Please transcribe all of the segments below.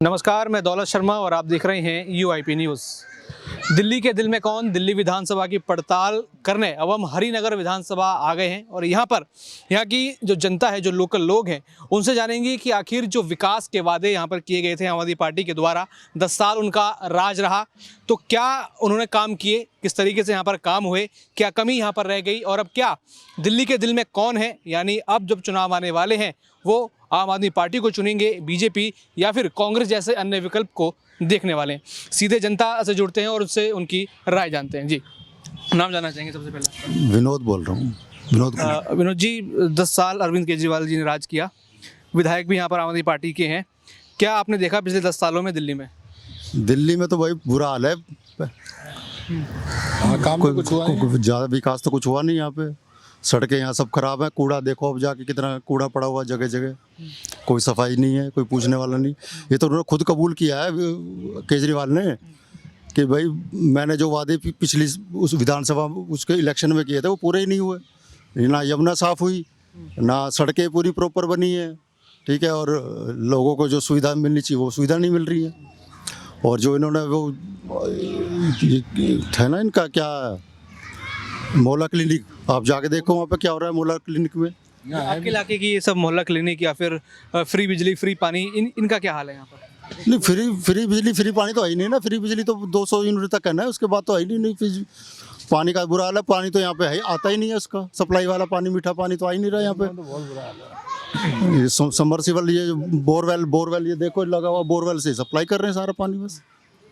नमस्कार, मैं दौलत शर्मा और आप देख रहे हैं यूआईपी न्यूज़। दिल्ली के दिल में कौन दिल्ली विधानसभा की पड़ताल करने अब हम हरिनगर विधानसभा आ गए हैं और यहाँ की जो जनता है, जो लोकल लोग हैं, उनसे जानेंगे कि आखिर जो विकास के वादे यहाँ पर किए गए थे आम आदमी पार्टी के द्वारा, 10 साल उनका राज रहा, तो क्या उन्होंने काम किए, किस तरीके से यहाँ पर काम हुए, क्या कमी यहाँ पर रह गई और अब क्या दिल्ली के दिल में कौन है, यानी अब जब चुनाव आने वाले हैं वो आम आदमी पार्टी को चुनेंगे, बीजेपी या फिर कांग्रेस जैसे अन्य विकल्प को देखने वाले हैं। सीधे जनता से जुड़ते हैं और उससे उनकी राय जानते हैं। जी, नाम जानना चाहेंगे सबसे पहले? विनोद बोल रहा हूँ। विनोद जी, 10 साल अरविंद केजरीवाल जी ने राज किया, विधायक भी यहाँ पर आम आदमी पार्टी के हैं। क्या आपने देखा पिछले 10 सालों में दिल्ली में? दिल्ली में तो भाई बुरा हाल है। काम तो कुछ हुआ, ज़्यादा विकास तो कुछ हुआ नहीं। यहाँ पे सड़कें यहाँ सब खराब है, कूड़ा देखो अब जाके कितना कूड़ा पड़ा हुआ जगह जगह, कोई सफाई नहीं है, कोई पूछने वाला नहीं। ये तो उन्होंने खुद कबूल किया है केजरीवाल ने कि भाई मैंने जो वादे पिछली उस विधानसभा उसके इलेक्शन में किए थे वो पूरे ही नहीं हुए। ना यमुना साफ़ हुई, ना सड़कें पूरी प्रॉपर बनी है, ठीक है, और लोगों को जो सुविधा मिलनी चाहिए वो सुविधा नहीं मिल रही है। और जो इन्होंने वो है ना इनका क्या मोहल्ला क्लिनिक, आप जाके देखो वहाँ पे क्या हो रहा है मोहल्ला क्लिनिक में। आपके इलाके की ये सब मोहल्ला क्लिनिक या फिर फ्री बिजली फ्री पानी, इनका क्या हाल है यहाँ पर? नहीं, फ्री बिजली फ्री पानी तो है ही नहीं ना। फ्री बिजली तो 200 यूनिट तक है ना, उसके बाद तो है ही नहीं। पानी का बुरा हाल है, पानी तो यहाँ पे है आता ही नहीं है, उसका सप्लाई वाला पानी, मीठा पानी तो आ ही नहीं रहा यहाँ पे। ये सबमर्सिबल, ये बोरवेल ये देखो लगा हुआ, बोरवेल से सप्लाई कर रहे हैं सारा पानी बस।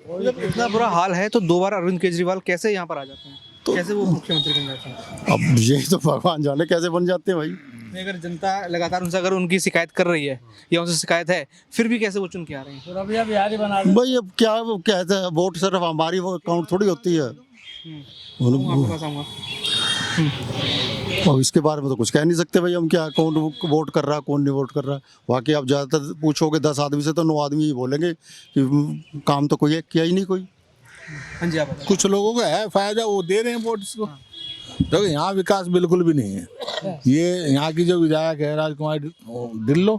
इतना बुरा हाल है तो 2 बार अरविंद केजरीवाल कैसे यहाँ पर आ जाते हैं, तो कैसे वो मुख्यमंत्री बन जाते हैं? अब यही तो भगवान जाने कैसे बन जाते हैं भाई। अगर जनता लगातार उनसे अगर उनकी शिकायत कर रही है या उनसे शिकायत है, फिर भी कैसे वो चुन के आ रहे हैं? भाई अब क्या वो कहते हैं, वोट सिर्फ हमारी वो काउंट थोड़ी होती है। और इसके बारे में तो कुछ कह नहीं सकते भाई हम, क्या कौन वोट कर रहा है कौन नहीं वोट कर रहा है। वाकई आप ज़्यादातर पूछोगे 10 आदमी से तो 9 आदमी ही बोलेंगे कि काम तो कोई किया ही नहीं कोई। हाँ जी, आप कुछ लोगों को है फायदा, वो दे रहे हैं वोट इसको। तो यहाँ विकास बिल्कुल भी नहीं है। ये यहाँ की जो विधायक है राजकुमारी ढिल्लो,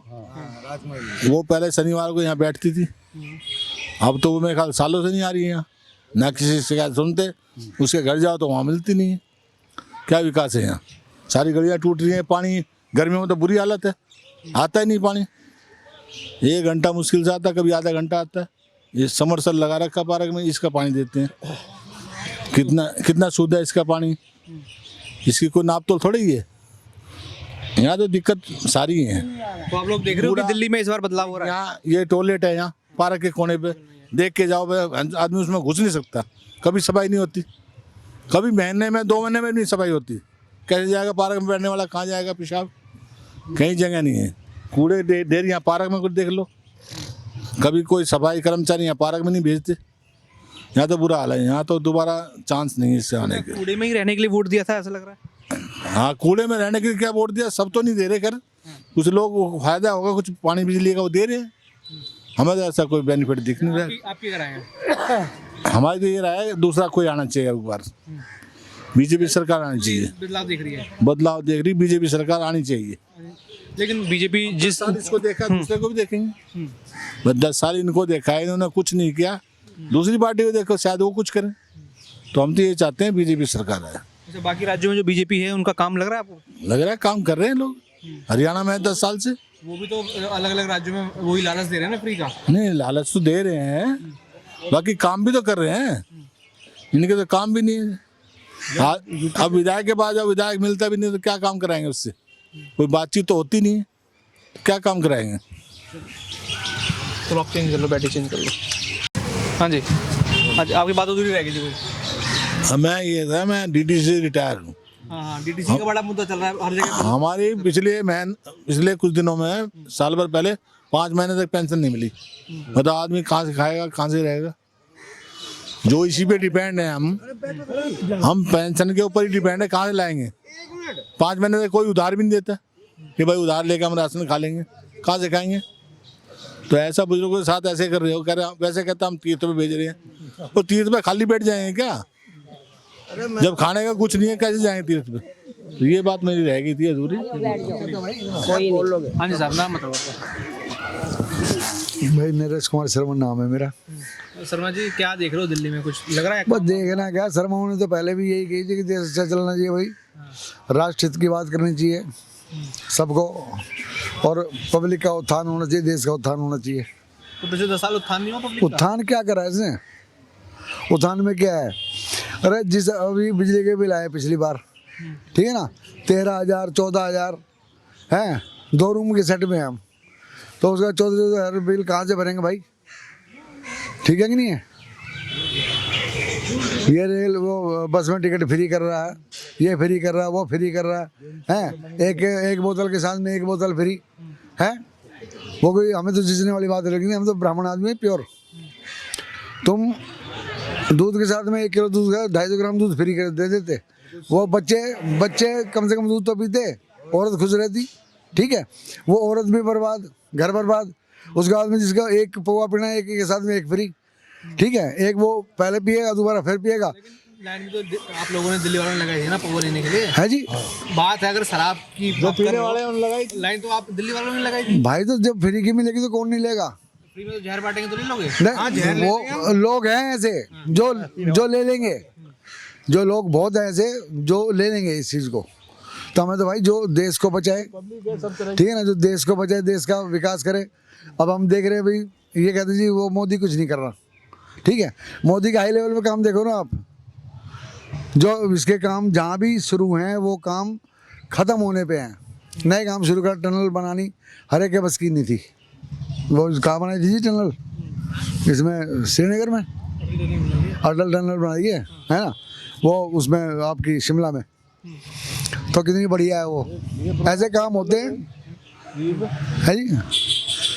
वो पहले शनिवार को यहाँ बैठती थी, अब तो वो मेरे ख्याल सालों से नहीं आ रही है यहाँ। ना किसी शिकायत सुनते, उसके घर जाओ तो वहाँ मिलती नहीं है। क्या विकास है यहाँ? सारी गलियाँ टूट रही हैं, पानी गर्मियों में तो बुरी हालत है, आता ही नहीं पानी। 1 घंटा मुश्किल से आता, कभी आधा घंटा आता है। ये समरसेल लगा रखा पार्क में, इसका पानी देते हैं। कितना शुद्ध है इसका पानी, इसकी कोई नाप तोल थोड़ी ही है। यहाँ तो दिक्कत सारी है। तो आप लोग देख रहे हो कि दिल्ली में इस बार बदलाव हो रहा है। यहाँ ये टॉयलेट है, यहाँ पार्क के कोने पे देख के जाओ, आदमी उसमें घुस नहीं सकता। कभी सफाई नहीं होती, कभी महीने में 2 महीने में नहीं सफाई होती। कैसे जाएगा पार्क में बैठने वाला, कहाँ जाएगा पेशाब? कहीं जगह नहीं है, कूड़े ढेर यहाँ पार्क में कुछ देख लो। कभी कोई सफाई कर्मचारी यहाँ पार्क में नहीं भेजते। यहाँ तो बुरा हाल है, यहाँ तो दोबारा चांस नहीं है इससे आने के। कूड़े में ही रहने के लिए वोट दिया था ऐसा लग रहा है। हाँ, कूड़े में रहने के लिए क्या वोट दिया? सब तो नहीं दे रहे, कर कुछ लोग फायदा होगा, कुछ पानी बिजली का वो दे रहे हैं। हमें तो ऐसा कोई बेनिफिट दिख नहीं रहा। आपकी क्या राय है? हमारी तो ये राय है दूसरा कोई आना चाहिए, एक बार बीजेपी सरकार आनी चाहिए। बदलाव देख रही है, बदलाव देख रही, बीजेपी सरकार आनी चाहिए। लेकिन बीजेपी जिस साल इसको देखा दूसरे को भी देखेंगे। 10 साल इनको देखा है, इन्होंने कुछ नहीं किया, दूसरी पार्टी को देखो शायद वो कुछ करें। तो हम तो ये चाहते हैं बीजेपी सरकार आए। अच्छा, बाकी राज्यों में जो बीजेपी है उनका काम लग रहा है आपको? लग रहा है काम कर रहे हैं लोग। हरियाणा में 10 साल से, वो भी तो अलग अलग राज्यों में वही लालच दे रहे हैं ना फ्री का। नहीं, लालच तो दे रहे हैं, बाकी काम भी तो कर रहे हैं। इनके तो काम भी नहीं है। अब विधायक के पास जब विधायक मिलता भी नहीं तो क्या काम कराएंगे उससे? कोई बातचीत तो होती नहीं है, क्या काम कराएंगे? तो आप चेंज कर लो, बैटरी चेंज कर लो। हाँ जी, अच्छा, आपकी बात अधूरी रह गई थी कोई? मैं ये था, मैं डीडीसी से रिटायर हूँ। हाँ, डीडीसी का बड़ा मुद्दा चल रहा है हर जगह। हमारी पिछले कुछ दिनों में, साल भर पहले 5 महीने तक पेंशन नहीं मिली। मतलब आदमी कहाँ से खाएगा, कहाँ से रहेगा? जो इसी पे डिपेंड है, हम पेंशन के ऊपर ही डिपेंड है, कहाँ से लाएंगे? 5 महीने से कोई उधार भी नहीं देता कि भाई उधार लेकर हम राशन खा लेंगे, कहाँ से खाएंगे? तो ऐसा बुजुर्गों के साथ ऐसे कर रहे हो, वैसे कहता हम तीर्थ पे भेज रहे हैं, तो तीर्थ पे खाली बैठ जाएंगे क्या? जब खाने का कुछ नहीं है कैसे जाएंगे तीर्थ पे? तो ये बात मेरी रह गई थी अधूरी। हाँ जी साहब, नाम बताओ। भाई नरेश कुमार शर्मा नाम है मेरा। शर्मा जी क्या देख रहे हो दिल्ली में, कुछ लग रहा है? बस देखना क्या, शर्मा ने तो पहले भी यही कही थी कि देश अच्छा चलना चाहिए भाई, राष्ट्र हित की बात करनी चाहिए सबको, और पब्लिक का उत्थान होना चाहिए, देश का उत्थान होना चाहिए। तो पिछले 10 साल उत्थान नहीं हुआ पब्लिक का? उत्थान क्या करा है इसने? उत्थान में क्या है? अरे जिस अभी बिजली के बिल आए पिछली बार, ठीक है ना, 13,000 14,000 हैं, 2 रूम के सेट में हम, तो उसका 14,000 बिल कहाँ से भरेंगे भाई? ठीक है कि नहीं है? ये रेल वो बस में टिकट फ्री कर रहा है, ये फ्री कर रहा है, वो फ्री कर रहा है, एक बोतल के साथ में 1 बोतल फ्री है। वो कोई हमें तो जिसने वाली बात लगी, हम तो ब्राह्मण आदमी है प्योर। तुम दूध के साथ में 1 किलो दूध का 250 ग्राम दूध फ्री कर दे देते, वो बच्चे कम से कम दूध तो पीते, औरत खुश रहती। ठीक है, वो औरत भी बर्बाद, घर बर्बाद। उसके बाद में जिसका 1 पौवा पीना है, 1 के साथ में 1 फ्री। ठीक है, एक वो पहले पिएगा, दोबारा फिर पिएगा। लाइन भी तो आप लोगों ने दिल्ली वालों ने लगाई है ना पौवा लेने के लिए। है जी, बात है अगर शराब की जो पीने वाले उन्होंने लगाई लाइन, तो आप दिल्ली वालों ने लगाई थी। भाई तो जब फ्री की मिलेगी तो कौन नहीं लेगा? फ्री में तो जहर बांटेंगे तो नहीं लोगे? नहीं, वो लोग हैं ऐसे जो ले लेंगे, जो लोग बहुत हैं ऐसे जो ले लेंगे इस चीज़ को। तो हमें तो भाई जो देश को बचाए, ठीक है ना, जो देश को बचाए, देश का विकास करे। अब हम देख रहे हैं भाई, ये कहते जी वो मोदी कुछ नहीं कर रहा। ठीक है, मोदी के हाई लेवल पे काम देखो ना आप, जो इसके काम जहाँ भी शुरू हैं वो काम ख़त्म होने पे हैं। नए काम शुरू कर, टनल बनानी हर एक के बस की नहीं थी। वो कहाँ बनाई थी जी टनल? इसमें श्रीनगर में अटल टनल बनाई है ना, वो उसमें आपकी शिमला में, तो कितनी बढ़िया है वो। ऐसे काम होते हैं, है जी।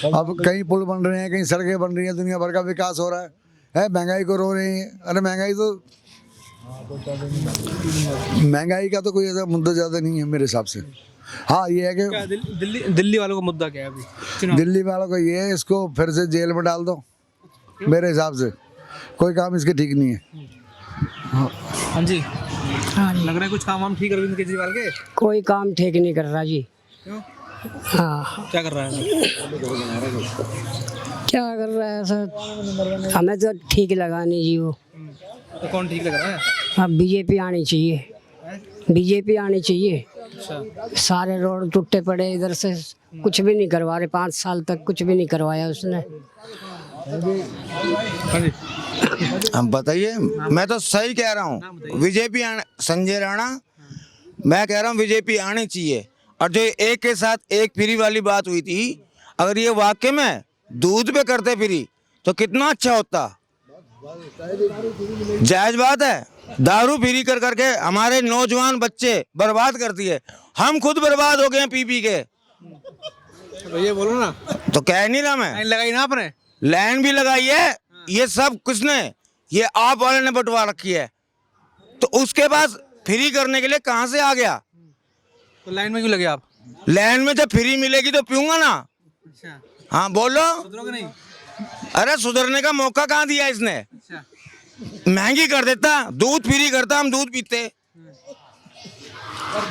अब कहीं पुल बन रहे हैं, कहीं सड़कें बन रही हैं, दुनिया भर का विकास हो रहा है, महंगाई को रो रहे हैं। अरे महंगाई का तो कोई ऐसा मुद्दा ज़्यादा नहीं है मेरे हिसाब से। हाँ ये है कि क्या दिल्ली वालों का मुद्दा क्या है अभी चुनाव? दिल्ली वालों का ये है, इसको फिर से जेल में डाल दो। मेरे हिसाब से कोई काम इसके ठीक नहीं है। हाँ जी, लग रहा है कुछ काम हम ठीक अरविंद केजरीवाल के? कोई काम ठीक नहीं कर रहा जी। क्यों? हाँ, क्या कर रहा है? क्या कर रहा है सर? हमें तो ठीक लगा नहीं जी वो। तो कौन ठीक लग रहा है? अब बीजेपी आनी चाहिए, बीजेपी आनी चाहिए। अच्छा, सारे रोड टूटे पड़े, इधर से कुछ भी नहीं करवा रहे, 5 साल तक कुछ भी नहीं करवाया उसने। हाँ जी, हम बताइए, मैं तो सही कह रहा हूँ, बीजेपी संजय राणा, मैं कह रहा हूँ बीजेपी आनी चाहिए। और जो एक के साथ एक फ्री वाली बात हुई थी, अगर ये वाकई में दूध पे करते फ्री तो कितना अच्छा होता। जायज बात है, दारू फ्री कर करके हमारे नौजवान बच्चे बर्बाद करती है, हम खुद बर्बाद हो गए हैं पी पी के। तो ये बोलो ना, तो कह नहीं रहा मैं, लाइन लगाई ना आपने? लाइन भी लगाई है, ये सब किसने, ये आप वाले ने बंटवा रखी है। तो उसके पास फ्री करने के लिए कहां से आ गया? तो लाइन में क्यों लगे आप? लाइन में जब फ्री मिलेगी तो पीऊंगा ना। अच्छा, हाँ बोलो। सुधरोगे नहीं? अरे सुधरने का मौका कहाँ दिया इसने? अच्छा, महंगी कर देता, दूध फ्री करता, हम दूध पीते।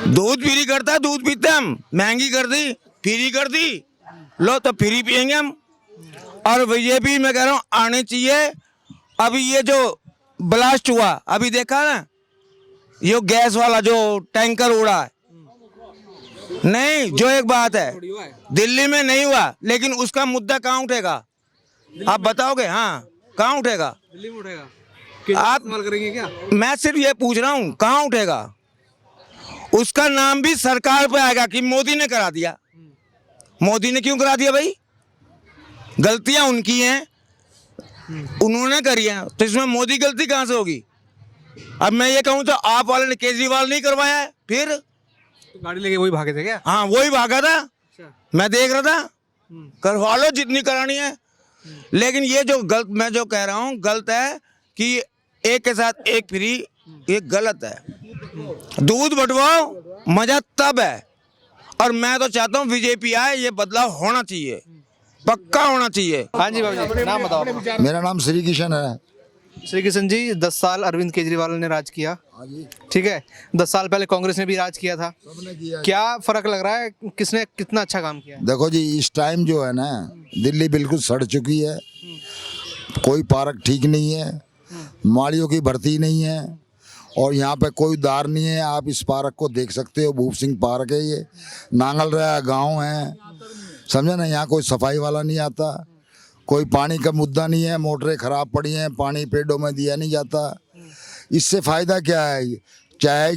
दूध फ्री करता, दूध पीते हम। महंगी कर दी, फ्री कर दी, लो तो फ्री पियेंगे हम। और बीजेपी मैं कह रहा हूँ आने चाहिए। अभी ये जो ब्लास्ट हुआ अभी देखा ना, ये गैस वाला जो टैंकर उड़ा है, नहीं, जो एक बात है, दिल्ली में नहीं हुआ, लेकिन उसका मुद्दा कहाँ उठेगा आप बताओगे? हाँ, कहाँ उठेगा? दिल्ली में उठेगा। आप इस्तेमाल करेंगे क्या? मैं सिर्फ ये पूछ रहा हूँ कहाँ उठेगा? उसका नाम भी सरकार पे आएगा कि मोदी ने करा दिया। मोदी ने क्यों करा दिया भाई? गलतियां उनकी हैं, उन्होंने करी है, तो इसमें मोदी गलती कहाँ से होगी? अब मैं ये कहूँ तो आप वाले ने, केजरीवाल नहीं करवाया है, फिर तो गाड़ी लेके वही भागे थे क्या? हाँ वही भागा था, अच्छा, मैं देख रहा था। करवा लो जितनी करानी है, लेकिन ये जो गलत, मैं जो कह रहा हूँ गलत है कि एक के साथ एक फ्री, ये गलत है। दूध बंटवाओ, मजा तब है। और मैं तो चाहता हूँ बीजेपी आए, ये बदलाव होना चाहिए, पक्का होना चाहिए। हाँ जी बाबू जी, नाम बताओ अपना। मेरा नाम श्री किशन है। श्री किशन जी, 10 साल अरविंद केजरीवाल ने राज किया, ठीक है, 10 साल पहले कांग्रेस ने भी राज किया था, क्या फर्क लग रहा है, किसने कितना अच्छा काम किया है? देखो जी, इस टाइम जो है ना, दिल्ली बिल्कुल सड़ चुकी है। कोई पार्क ठीक नहीं है, मालियों की भर्ती नहीं है, और यहाँ पे कोई दार नहीं है। आप इस पार्क को देख सकते हो, भूप सिंह पार्क है ये, नांगल रहा गांव है, समझे ना। यहाँ कोई सफाई वाला नहीं आता, कोई पानी का मुद्दा नहीं है, मोटरें खराब पड़ी हैं, पानी पेड़ों में दिया नहीं जाता। इससे फ़ायदा क्या है, चाहे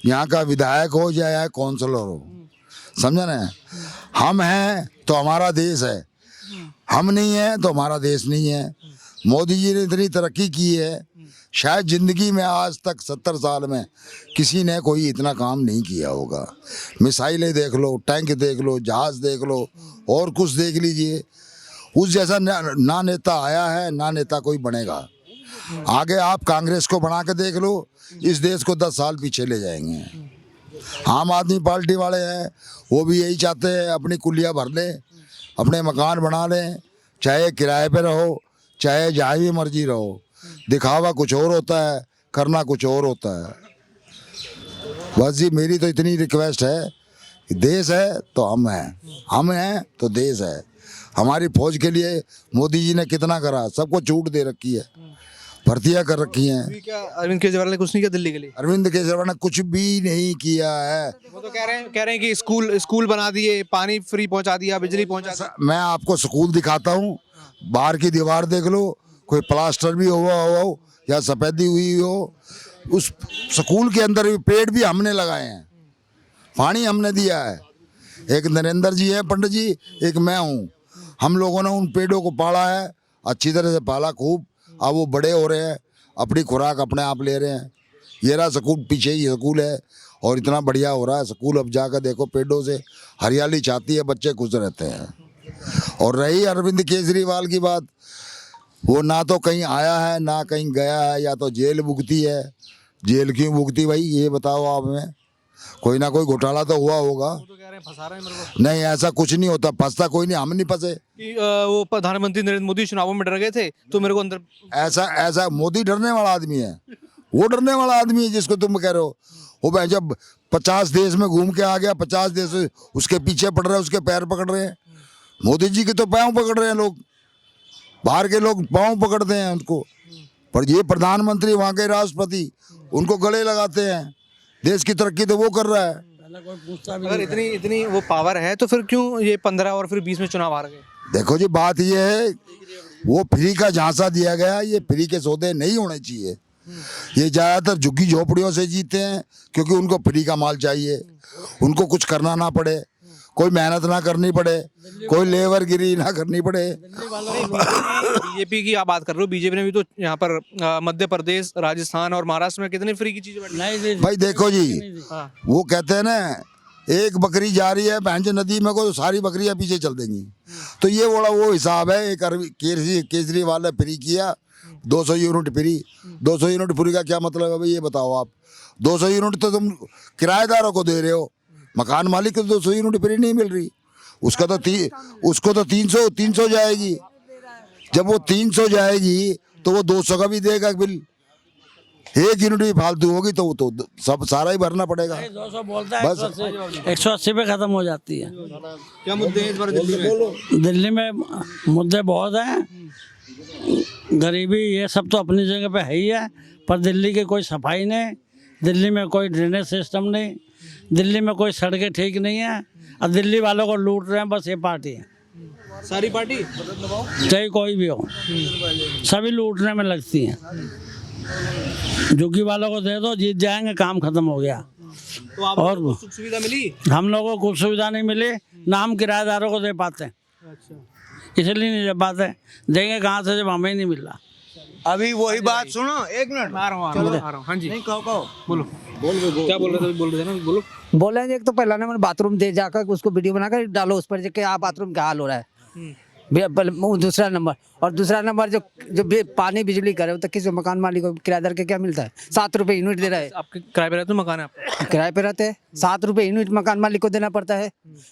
यहाँ का विधायक हो चाहे काउंसलर हो, समझे ना। हम हैं तो हमारा देश है, हम नहीं हैं तो हमारा देश नहीं है। मोदी जी ने इतनी तरक्की की है, शायद ज़िंदगी में आज तक 70 साल में किसी ने कोई इतना काम नहीं किया होगा। मिसाइलें देख लो, टैंक देख लो, जहाज़ देख लो, और कुछ देख लीजिए। उस जैसा ना नेता आया है, ना नेता कोई बनेगा। आगे आप कांग्रेस को बना के देख लो, इस देश को 10 साल पीछे ले जाएंगे। आम आदमी पार्टी वाले हैं, वो भी यही चाहते हैं, अपनी कुलियाँ भर लें, अपने मकान बना लें, चाहे किराए पे रहो, चाहे जहाँ भी मर्जी रहो। दिखावा कुछ और होता है, करना कुछ और होता है। बस जी, मेरी तो इतनी रिक्वेस्ट है, देश है तो हम हैं, हम हैं तो देश है। हमारी फौज के लिए मोदी जी ने कितना करा, सबको छूट दे रखी है, भर्तियां कर रखी हैं। अभी क्या अरविंद केजरीवाल ने कुछ नहीं किया दिल्ली के लिए? अरविंद केजरीवाल ने कुछ भी नहीं किया है। वो तो कह रहे हैं कि स्कूल बना दिए, पानी फ्री पहुंचा दिया, बिजली पहुंचा दिया। मैं आपको स्कूल दिखाता हूँ, बाहर की दीवार देख लो, कोई प्लास्टर भी हुआ हो या सफेदी हुई हो। उस स्कूल के अंदर भी पेड़ भी हमने लगाए हैं, पानी हमने दिया है। एक नरेंद्र जी है पंडित जी, एक मैं हूँ। हम लोगों ने उन पेड़ों को पाला है, अच्छी तरह से पाला खूब। अब वो बड़े हो रहे हैं, अपनी खुराक अपने आप ले रहे हैं। ये रहा स्कूल, पीछे ही स्कूल है, और इतना बढ़िया हो रहा है स्कूल। अब जाकर देखो, पेड़ों से हरियाली छाती है, बच्चे खुश रहते हैं। और रही अरविंद केजरीवाल की बात, वो ना तो कहीं आया है ना कहीं गया है, या तो जेल भुगती है। जेल क्यों भुगती भाई, ये बताओ आप हमें। कोई ना कोई घोटाला तो हुआ होगा। वो तो कह रहे हैं फंसा रहे हैं मेरे को। नहीं, ऐसा कुछ नहीं होता, फंसता कोई नहीं, हम नहीं फंसे। कि वो प्रधानमंत्री नरेंद्र मोदी चुनावों में डर गए थे तो मेरे को अंदर। ऐसा मोदी डरने वाला आदमी है, वो डरने वाला आदमी है जिसको तुम कह रहे हो। वो भाई जब 50 देश में घूम के आ गया, 50 देश उसके पीछे पड़ रहे हैं, उसके पैर पकड़ रहे हैं। मोदी जी के तो पाँव पकड़ रहे हैं लोग, बाहर के लोग पाँव पकड़ते हैं उनको, पर ये प्रधानमंत्री, वहाँ के राष्ट्रपति उनको गले लगाते हैं। देश की तरक्की तो वो कर रहा है। अगर इतनी वो पावर है तो फिर क्यों ये 15 और फिर 20 में चुनाव हार गए? देखो जी, बात ये है, वो फ्री का झांसा दिया गया, ये फ्री के सौदे नहीं होने चाहिए। ये ज़्यादातर झुग्गी झोपड़ियों से जीते हैं, क्योंकि उनको फ्री का माल चाहिए, उनको कुछ करना ना पड़े, कोई मेहनत ना करनी पड़े, कोई लेबरगिरी ना करनी पड़े। बीजेपी की आप बात कर रहे हो, बीजेपी ने भी तो यहाँ पर मध्य प्रदेश, राजस्थान और महाराष्ट्र में कितनी फ्री की चीजें बांटी। भाई देखो जी, हाँ। वो कहते हैं ना, एक बकरी जा रही है भैंस नदी में को, तो सारी बकरियां पीछे चल देंगी। तो ये बड़ा वो हिसाब है। एक केजरीवाल ने फ्री किया, 200 यूनिट फ्री। 200 यूनिट फ्री का क्या मतलब है भाई, ये बताओ आप। 200 यूनिट तो तुम किराएदारों को दे रहे हो, मकान मालिक को 200 यूनिट फ्री नहीं मिल रही। उसको तो 300 जाएगी। जब वो 300 जाएगी तो वो 200 का भी देगा बिल। एक यूनिट भी फालतू होगी तो वो तो सब सारा ही भरना पड़ेगा। 200 बोलता है, बस 180 पे खत्म हो जाती है। क्या मुद्दे हैं इस बार दिल्ली में? दिल्ली में मुद्दे बहुत हैं, गरीबी ये सब तो अपनी जगह पे है ही है, पर दिल्ली की कोई सफाई नहीं, दिल्ली में कोई ड्रेनेज सिस्टम नहीं, दिल्ली में कोई सड़कें ठीक नहीं है। अब दिल्ली वालों को लूट रहे हैं बस ये पार्टी है, सारी पार्टी, चाहे कोई भी हो, सभी लूटने में लगती हैं। झुग्गी वालों को दे दो, जीत जाएंगे, काम खत्म हो गया। तो आप और को सुख सुविधा मिली? हम लोगों को कुछ सुविधा नहीं मिली, ना हम किराएदारों को दे पाते हैं, इसलिए नहीं दे पाते। देंगे कहाँ से जब हमें ही नहीं मिल रहा। अभी वही बात सुनो, एक मिनट आ रहा हूँ। हाँ जी, नहीं कहो बोलो। क्या बोल रहे थे ना, बोलो। बोले एक तो पहला नंबर बाथरूम दे जाकर उसको वीडियो बनाकर डालो उस पर कि आप बाथरूम क्या हाल हो रहा है। दूसरा नंबर, और दूसरा नंबर जो पानी बिजली करे तो किसी मकान मालिक को, किराएदार के क्या मिलता है? 7 रुपए यूनिट दे रहा है। आपके किराए पे रहते हो? मकान है आपका? किराए पे रहते हैं, 7 रुपए यूनिट मकान मालिक को देना पड़ता है।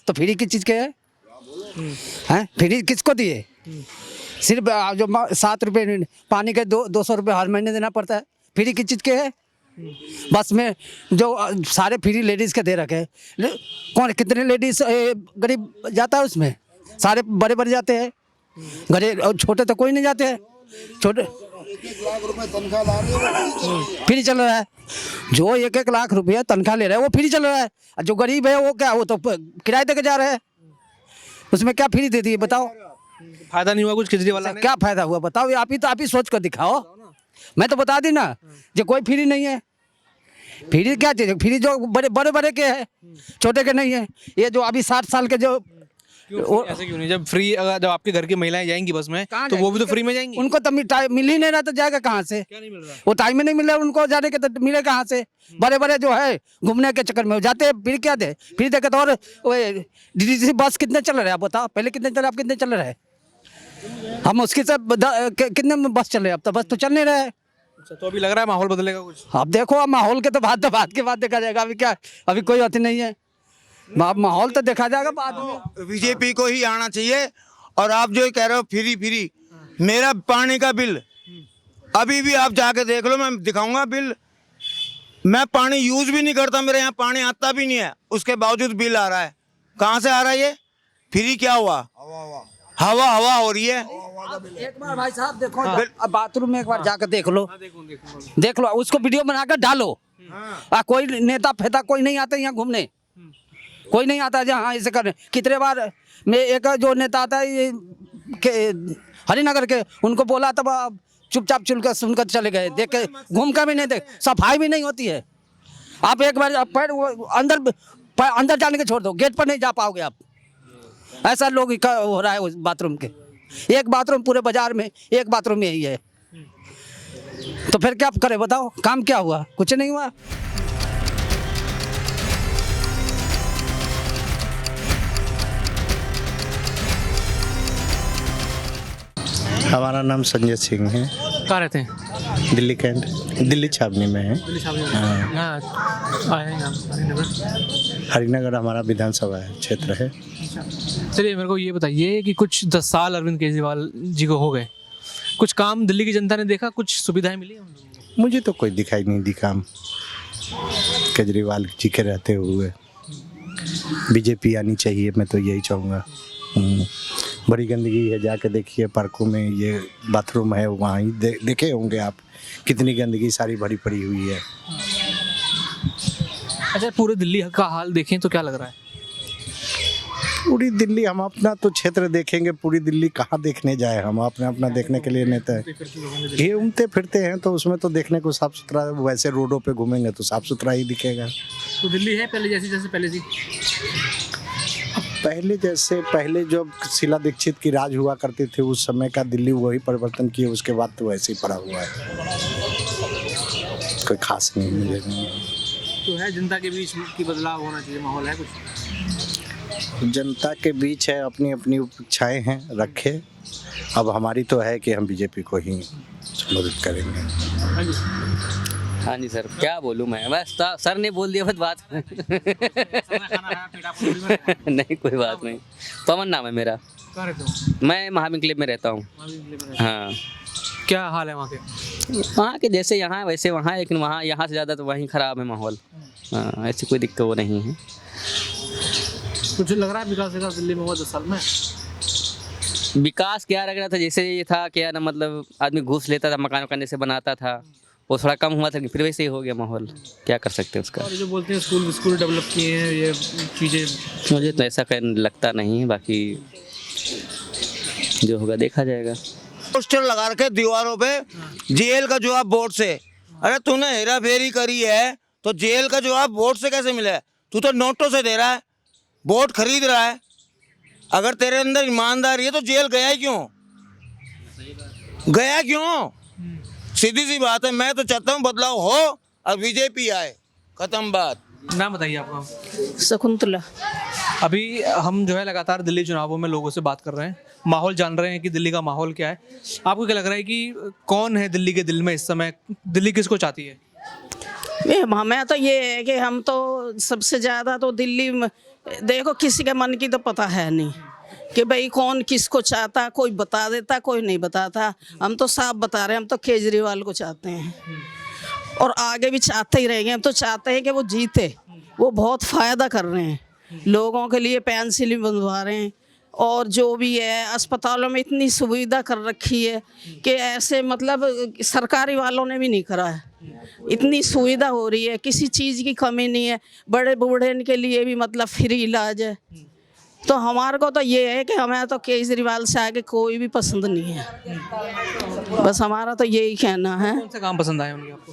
तो फ्री किस चीज़ के है? फ्री किसको दिए? सिर्फ जो 7 रुपये पानी के 200 रुपये हर महीने देना पड़ता है। फ्री किस चीज़ के है? बस में जो सारे फ्री लेडीज़ के दे रखे हैं। कौन कितने लेडीज़ गरीब जाता है उसमें? सारे बड़े बड़े जाते हैं, गरीब और छोटे तो कोई नहीं जाते हैं। छोटे फ्री चल रहा है। जो 1-1 लाख रुपया तनख्वाह ले रहा है वो फ्री चल रहा है। और जो गरीब है वो क्या, वो तो किराए दे के जा रहे हैं। उसमें क्या फ्री दे दी बताओ? फायदा नहीं हुआ कुछ केजरीवाल ने? क्या फायदा हुआ बताओ? आप ही सोच कर दिखाओ। मैं तो बता दी ना, जो कोई फ्री नहीं है। फ्री क्या चीज? फ्री जो बड़े बड़े के है, छोटे के नहीं है। ये जो अभी 60 साल के जो ऐसे क्यों नहीं? जब फ्री, अगर जब आपके घर की महिलाएं जाएंगी बस में तो वो भी तो फ्री में जाएंगी। उनको तो मिल ही नहीं रहा, तो जाएगा कहाँ से? क्या नहीं मिल रहा? वो टाइम में नहीं मिल रहा उनको जाने के, तो मिले कहाँ से? बड़े बड़े जो है घूमने के चक्कर में जाते हैं। फिर क्या दे? फिर देखे तो। और डीडीसी बस कितने चल रहे हैं आप बताओ? पहले कितने चल रहे, आप कितने चल रहे हैं? हम उसके सब कितने में बस चल रहे हैं? अब तो बस तो चल नहीं रहे हैं। अच्छा, तो अभी लग रहा है माहौल बदलेगा कुछ? अब देखो, अब माहौल के तो बात के बाद देखा जाएगा। अभी क्या, अभी कोई बात नहीं है। माहौल तो देखा जाएगा बाद में। बीजेपी को ही आना चाहिए। और आप जो कह रहे हो फ्री, मेरा पानी का बिल अभी भी आप जाके देख लो, मैं दिखाऊंगा बिल। मैं पानी यूज भी नहीं करता, मेरे यहाँ पानी आता भी नहीं है, उसके बावजूद बिल आ रहा है। कहाँ से आ रहा है ये? फ्री क्या हुआ? हवा हो रही है। एक बार भाई साहब देखो, अब बाथरूम में एक बार जाकर देख लो, उसको वीडियो बनाकर डालो। कोई नेता फेता कोई नहीं आता यहाँ घूमने, कोई नहीं आता जहाँ ऐसे करने। कितने बार मैं एक जो नेता आता है ये हरिनगर के, उनको बोला तब चुपचाप चुनकर सुनकर चले गए। देख के घूम कर भी नहीं देख, सफाई भी नहीं होती है। आप एक बार पैर अंदर जाने के छोड़ दो, गेट पर नहीं जा पाओगे आप। ऐसा लोग हो रहा है उस बाथरूम के। एक बाथरूम पूरे बाजार में, एक बाथरूम में ही है। तो फिर क्या करे बताओ? काम क्या हुआ? कुछ नहीं हुआ। हमारा नाम संजय सिंह है। कहाँ रहते हैं? दिल्ली कैंट, दिल्ली छावनी में है। हरिनगर हमारा विधानसभा है, क्षेत्र है। चलिए, मेरे को ये बताइए कि कुछ 10 साल अरविंद केजरीवाल जी को हो गए, कुछ काम दिल्ली की जनता ने देखा, कुछ सुविधाएं मिली? मुझे तो कोई दिखाई नहीं दी काम केजरीवाल जी के रहते हुए। बीजेपी आनी चाहिए, मैं तो यही चाहूँगा। बड़ी गंदगी है, जाके देखिए पार्कों में, ये बाथरूम है वहाँ ही देखे होंगे आप, कितनी गंदगी सारी भरी पड़ी हुई है। अच्छा, पूरे दिल्ली का हाल देखें तो क्या लग रहा है? पूरी दिल्ली, हम अपना तो क्षेत्र देखेंगे, पूरी दिल्ली कहाँ देखने जाए हम? अपना देखने के लिए नहीं तो ये घूमते फिरते हैं, तो उसमें तो देखने को साफ सुथरा, वैसे रोडों पे घूमेंगे तो साफ सुथरा ही दिखेगा। तो दिल्ली है पहले जैसे पहले थी? पहले जब शीला दीक्षित की राज हुआ करती थी उस समय का दिल्ली वही परिवर्तन किए, उसके बाद तो वैसे ही पड़ा हुआ है, कोई खास नहीं मुझे नहीं। तो है जनता के बीच की बदलाव होना चाहिए, माहौल है कुछ? जनता के बीच है, अपनी अपनी इच्छाएं हैं, रखे। अब हमारी तो है कि हम बीजेपी को ही मदद करेंगे। हाँ जी सर, क्या बोलूँ मैं, बस सर ने बोल दिया बस बात। नहीं कोई बात नहीं। पवन नाम है मेरा। मैं महावीर क्लब में रहता हूँ। हाँ। क्या हाल है वहाँ के? वहाँ के जैसे यहाँ वैसे वहाँ है, लेकिन वहाँ यहाँ से ज़्यादा तो वहीं ख़राब है माहौल। हाँ, ऐसी कोई दिक्कत वो नहीं है। कुछ लग रहा है विकास दिल्ली में हुआ 10 साल में? विकास क्या लग रहा था, जैसे ये था क्या ना, मतलब आदमी घूस लेता था, मकान वकान जैसे बनाता था, वो थोड़ा कम हुआ था, लेकिन फिर वैसे ही हो गया माहौल। क्या कर सकते हैं उसका? और जो बोलते हैं स्कूल डेवलप किए हैं, ये चीज़ें मुझे तो ऐसा लगता नहीं है, बाकी जो होगा देखा जाएगा। पोस्टर लगा रखे दीवारों पे, जेल का जवाब वोट से। अरे तूने हेरा फेरी करी है तो जेल का जवाब वोट से कैसे मिला है? तू तो नोटों से दे रहा है, वोट खरीद रहा है। अगर तेरे अंदर ईमानदारी है तो जेल गया ही क्यों? गया क्यों? सीधी सी बात है। मैं तो चाहता हूँ बदलाव हो और बीजेपी आए, खत्म बात। नाम बताइए आपका। शकुंतला। अभी हम जो है लगातार दिल्ली चुनावों में लोगों से बात कर रहे हैं, माहौल जान रहे हैं कि दिल्ली का माहौल क्या है। आपको क्या लग रहा है कि कौन है दिल्ली के दिल में इस समय? दिल्ली किसको चाहती है? हमें तो ये है कि हम तो सबसे ज़्यादा तो दिल्ली में देखो, किसी के मन की तो पता है नहीं, कि भाई कौन किसको चाहता, कोई बता देता, कोई नहीं बताता। हम तो साफ बता रहे हैं, हम तो केजरीवाल को चाहते हैं और आगे भी चाहते ही रहेंगे। हम तो चाहते हैं कि वो जीते। वो बहुत फ़ायदा कर रहे हैं, लोगों के लिए पेंसिल बनवा रहे हैं और जो भी है अस्पतालों में इतनी सुविधा कर रखी है कि ऐसे मतलब सरकारी वालों ने भी नहीं करा है। इतनी सुविधा हो रही है, किसी चीज़ की कमी नहीं है। बड़े बूढ़े के लिए भी मतलब फ्री इलाज है। तो हमारे को तो ये है कि हमें तो केजरीवाल से आगे कोई भी पसंद नहीं है। बस हमारा तो यही कहना है। कौन से काम पसंद आए उनके आपको?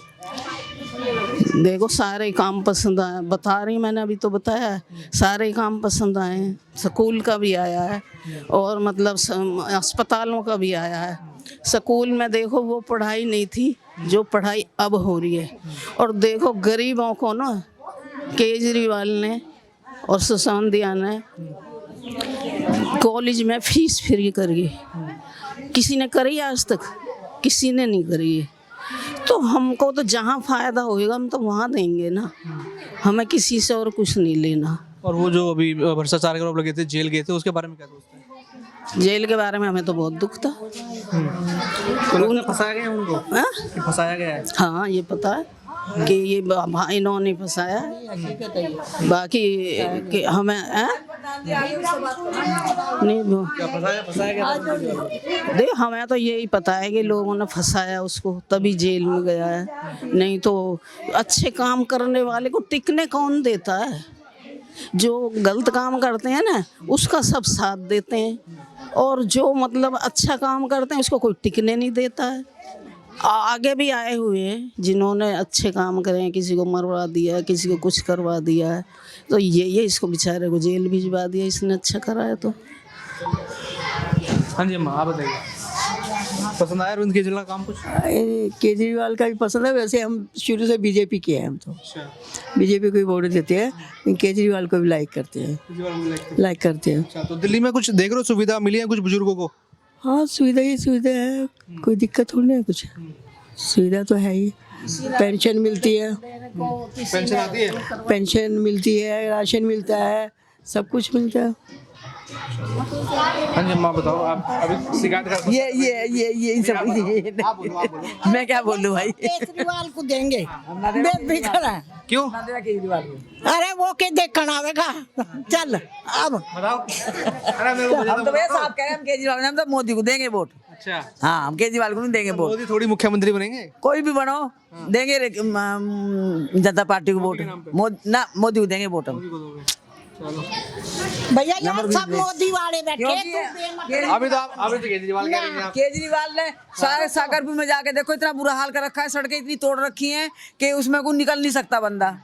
देखो सारे काम पसंद आए, बता रही मैंने अभी तो बताया है, सारे काम पसंद आए हैं। स्कूल का भी आया है और मतलब अस्पतालों का भी आया है। स्कूल में देखो वो पढ़ाई नहीं थी जो पढ़ाई अब हो रही है। और देखो गरीबों को ना केजरीवाल ने और सिसोदिया ने कॉलेज में फीस फ्री करी। किसी ने करी आज तक? किसी ने नहीं करी है। तो हमको तो जहाँ फ़ायदा होएगा हम तो वहाँ देंगे ना, हमें किसी से और कुछ नहीं लेना। और वो जो अभी भ्रष्टाचार के आरोप लगे थे, जेल गए थे, उसके बारे में क्या सोचते हैं? जेल के बारे में हमें तो बहुत दुख था। फंसाया गया उनको? हाँ? फंसाया गया है। हाँ ये पता है कि ये इन्होंने फंसाया, बाकी कि हमें नहीं वो फंसाया गया। देख हमें तो यही पता है कि लोगों ने फंसाया उसको तभी जेल में गया है। नहीं तो अच्छे काम करने वाले को टिकने कौन देता है? जो गलत काम करते हैं ना उसका सब साथ देते हैं और जो मतलब अच्छा काम करते हैं उसको कोई टिकने नहीं देता है। आगे भी आए हुए हैं जिन्होंने अच्छे काम करे हैं, किसी को मरवा दिया, किसी को कुछ करवा दिया है। तो ये इसको बेचारे को जेल भिजवा दिया, इसने अच्छा करा है। तो हाँ जी अम्मा, आप बताइए, पसंद आया अरविंद केजरीवाल का काम कुछ? केजरीवाल का भी पसंद है। वैसे हम शुरू से बीजेपी के हैं, हम तो बीजेपी को ही वोट देते हैं, लेकिन केजरीवाल को भी लाइक करते हैं, लाइक करते हैं। अच्छा, तो दिल्ली में कुछ देख रहे हो सुविधा मिली है कुछ बुजुर्गों को? हाँ सुविधा ही सुविधा है, कोई दिक्कत थोड़ी है, कुछ सुविधा तो है ही। पेंशन मिलती है, पेंशन आती है, पेंशन मिलती है, राशन मिलता है, सब कुछ मिलता है। हाँ जी अम्मा बताओ, आप अभी शिकायत कर ये इन सब मैं क्या बोलूँ भाई। केजरीवाल को देंगे, बेफिक्र है। क्यों? केजरीवाल को अरे वो के देखकर आवेगा। चल अब बताओ। अरे मेरे को हम तो भैया साहब कह रहे हैं, हम केजरीवाल, हम तो मोदी को देंगे वोट। अच्छा, हाँ हम केजरीवाल को नहीं देंगे वोट। मोदी थोड़ी मुख्यमंत्री बनेंगे? कोई भी बनो देंगे जनता पार्टी को वोट। मोदी को देंगे वोट हम। भैया यहाँ सब मोदी वाले बैठे। अभी तो केजरीवाल कह रही हैं आप। केजरीवाल ने सारे सागरपुर में जाके देखो, इतना बुरा हाल कर रखा है, सड़कें इतनी तोड़ रखी हैं कि उसमें कोई निकल नहीं सकता बंदा।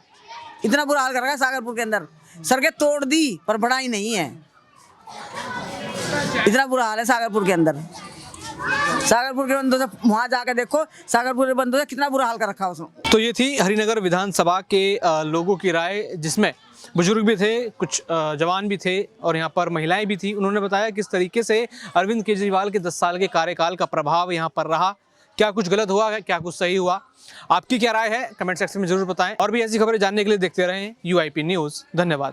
इतना बुरा हाल कर रखा है सागरपुर के अंदर, सड़कें तोड़ दी पर बढ़ाई नहीं है। इतना बुरा हाल है सागरपुर के अंदर। सागरपुर के बंदों से वहाँ जाकर देखो, सागरपुर के बंदों से कितना बुरा हाल कर रखा है उसने। तो ये थी हरिनगर विधानसभा के लोगों की राय, जिसमें बुजुर्ग भी थे, कुछ जवान भी थे और यहाँ पर महिलाएं भी थी। उन्होंने बताया किस तरीके से अरविंद केजरीवाल के 10 साल के कार्यकाल का प्रभाव यहाँ पर रहा, क्या कुछ गलत हुआ है, क्या कुछ सही हुआ। आपकी क्या राय है कमेंट सेक्शन में जरूर बताएं और भी ऐसी खबरें जानने के लिए देखते रहें UIP न्यूज़। धन्यवाद।